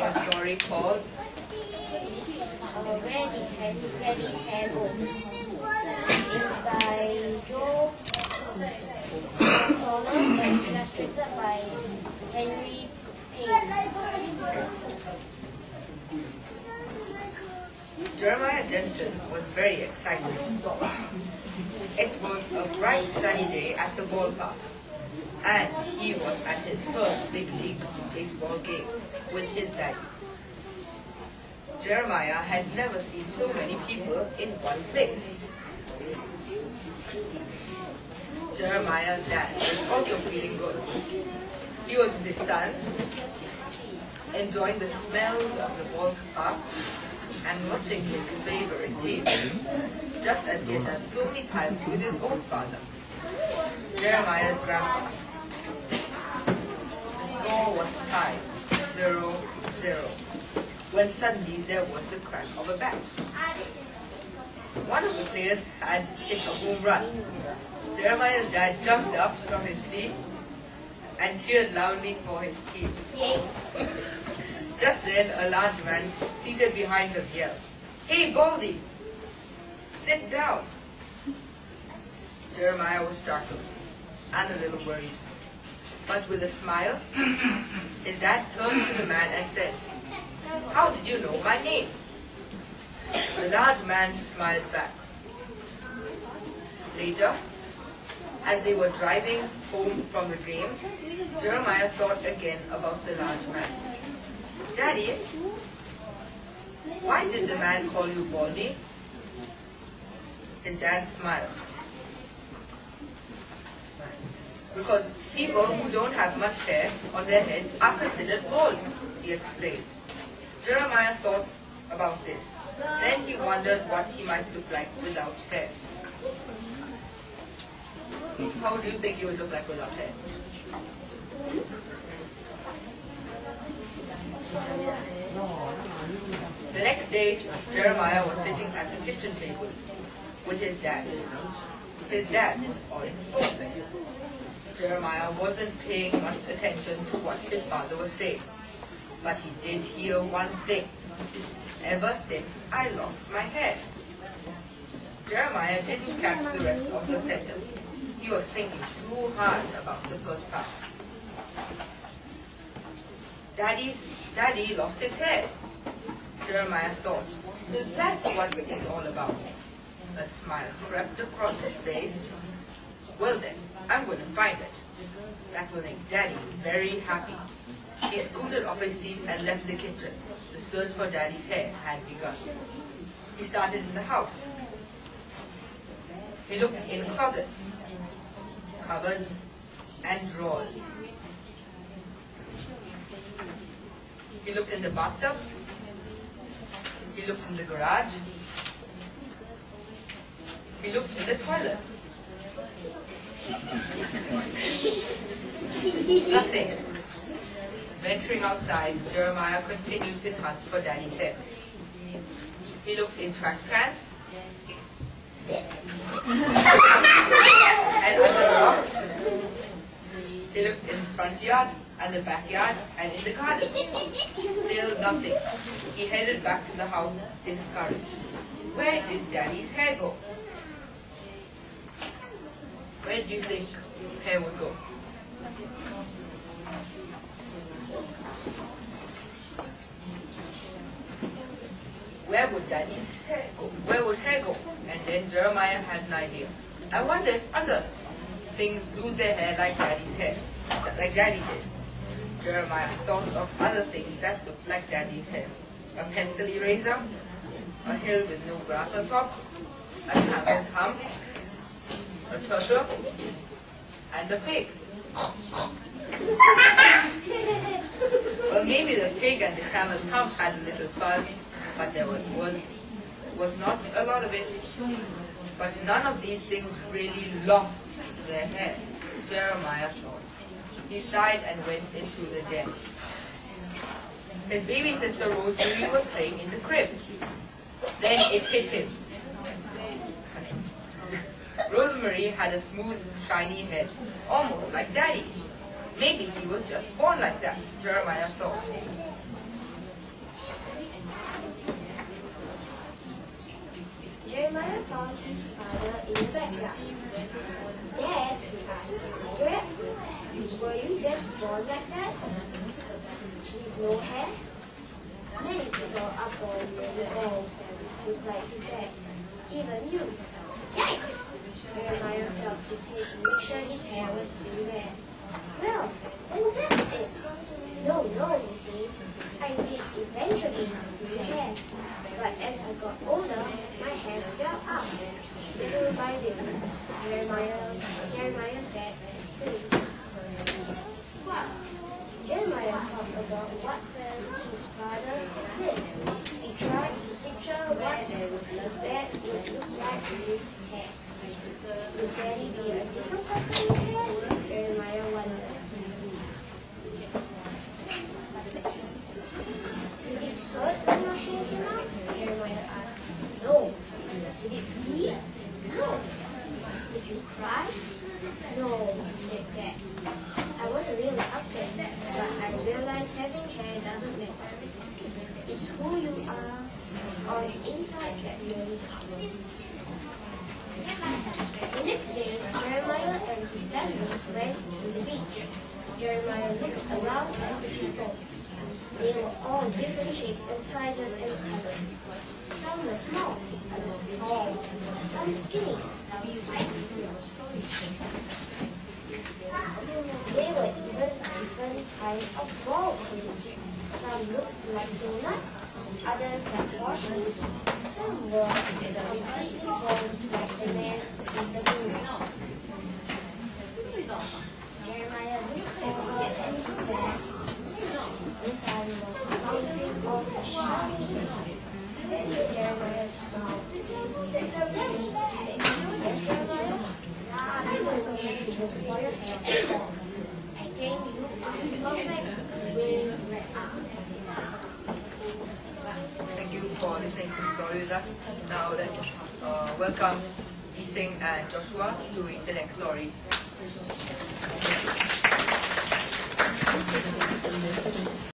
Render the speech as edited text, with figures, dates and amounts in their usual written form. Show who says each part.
Speaker 1: a story called
Speaker 2: Where Did Daddy's Hair Go? It's by Joe Donald and illustrated by Henry Payne.
Speaker 1: Jeremiah Jensen was very excited. It was a bright sunny day at the ballpark, and he was at his first big league baseball game with his daddy. Jeremiah had never seen so many people in one place. Jeremiah's dad was also feeling good. He was with his son, enjoying the smells of the ballpark and watching his favorite team, just as he had done so many times with his own father, Jeremiah's grandpa. The score was tied 0-0, when suddenly there was the crack of a bat. One of the players had hit a home run. Jeremiah's dad jumped up from his seat and cheered loudly for his team. Just then, a large man seated behind him yelled, "Hey, Baldy! Sit down!" Jeremiah was startled and a little worried. But with a smile, his dad turned to the man and said, "How did you know my name?" The large man smiled back. Later, as they were driving home from the game, Jeremiah thought again about the large man. "Daddy, why did the man call you Baldy?" His dad smiled. "Because people who don't have much hair on their heads are considered bald," he explained. Jeremiah thought about this. Then he wondered what he might look like without hair. How do you think you would look like without hair? The next day, Jeremiah was sitting at the kitchen table with his dad. His dad was on the phone. Jeremiah wasn't paying much attention to what his father was saying, but he did hear one thing. "Ever since I lost my hair." Jeremiah didn't catch the rest of the sentence. He was thinking too hard about the first part. Daddy lost his hair, Jeremiah thought. So that's what it's all about. A smile crept across his face. "Well then, I'm going to find it. That will make Daddy very happy." He scooted off his seat and left the kitchen. The search for Daddy's hair had begun. He started in the house. He looked in closets, cupboards, and drawers. He looked in the bathtub. He looked in the garage. He looked in the toilet. Nothing. Venturing outside, Jeremiah continued his hunt for Daddy's hair. He looked in trash cans and under rocks. He looked in the front yard and the backyard and in the garden. Still nothing. He headed back to the house discouraged. Where did Daddy's hair go? Where do you think hair would go? Where would Daddy's hair go? Where would hair go? And then Jeremiah had an idea. I wonder if other things lose their hair like Daddy's hair, like Daddy did. Jeremiah thought of other things that looked like Daddy's hair. A pencil eraser, a hill with no grass on top, a camel's hump, a turtle, and a pig. Well, maybe the pig and the camel's hump had a little fuzz, but there was not a lot of it. But none of these things really lost their hair, Jeremiah thought. He sighed and went into the den. His baby sister Rosemary was playing in the crib. Then it hit him. Rosemary had a smooth, shiny head, almost like Daddy's. Maybe he was just born like that, Jeremiah thought.
Speaker 2: no hair? Many people are born really old and look like his dad. Even you. Yikes! Jeremiah felt his head to make sure his hair was still there. Well, then that's it. No, you see. I did eventually do hair. But as I got older, my hair fell out. Little by little, Jeremiah's dad explained. Jeremiah thought about what his father said. He tried to picture what his dad would look like with his hair. Would Daddy be a different person with hair? Jeremiah wondered. Did it hurt when your hair came out? Jeremiah asked. No. Did it bleed? No. Did you cry? No, said Dad. I wasn't really upset, but I realized having hair doesn't matter. It's who you are on the inside that really counts. The next day, Jeremiah and his family went to the beach. Jeremiah looked around at the people. They were all different shapes and sizes and colors. Some were small, others tall, some skinny, some fat. They were even different kinds of ball pins. Some looked like donuts, others like horseshoes. Some were completely formed like the man in the movie. Jeremiah looked over at his dad. The sun was bouncing off the shiny side. Then Jeremiah smiled. Jeremiah, I was so happy for your hair. I think you are perfect where you are.
Speaker 1: Thank you for listening to the story with us. Now let's welcome Ising and Joshua to read the next story.